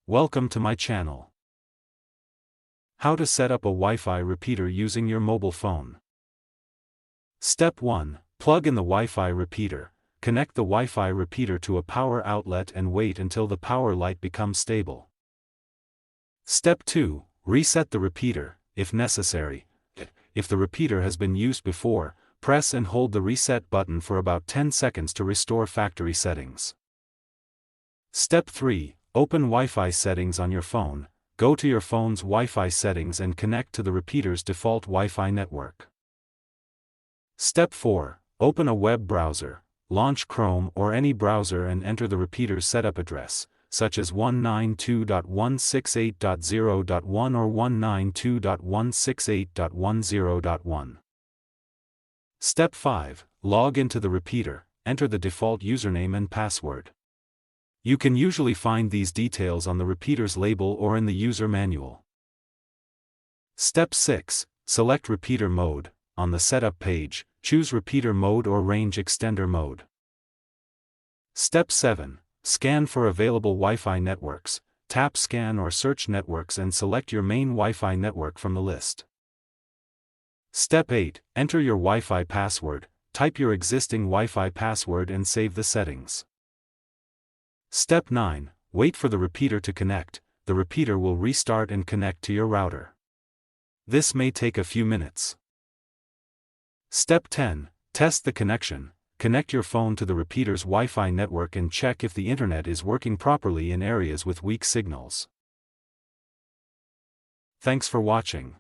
Welcome to my channel. How to set up a Wi-Fi repeater using your mobile phone. Step 1. Plug in the Wi-Fi repeater. Connect the Wi-Fi repeater to a power outlet and wait until the power light becomes stable. Step 2. Reset the repeater, if necessary. If the repeater has been used before, press and hold the reset button for about 10 seconds to restore factory settings. Step 3. Open Wi-Fi settings on your phone. Go to your phone's Wi-Fi settings and connect to the repeater's default Wi-Fi network. Step 4. Open a web browser. Launch Chrome or any browser and enter the repeater's setup address, such as 192.168.0.1 or 192.168.10.1. Step 5. Log into the repeater. Enter the default username and password. You can usually find these details on the repeater's label or in the user manual. Step 6. Select repeater mode. On the setup page, choose repeater mode or range extender mode. Step 7. Scan for available Wi-Fi networks. Tap Scan or search networks and select your main Wi-Fi network from the list. Step 8. Enter your Wi-Fi password. Type your existing Wi-Fi password and save the settings. Step 9. Wait for the repeater to connect. The repeater will restart and connect to your router. This may take a few minutes. Step 10. Test the connection. Connect your phone to the repeater's Wi-Fi network and check if the internet is working properly in areas with weak signals. Thanks for watching.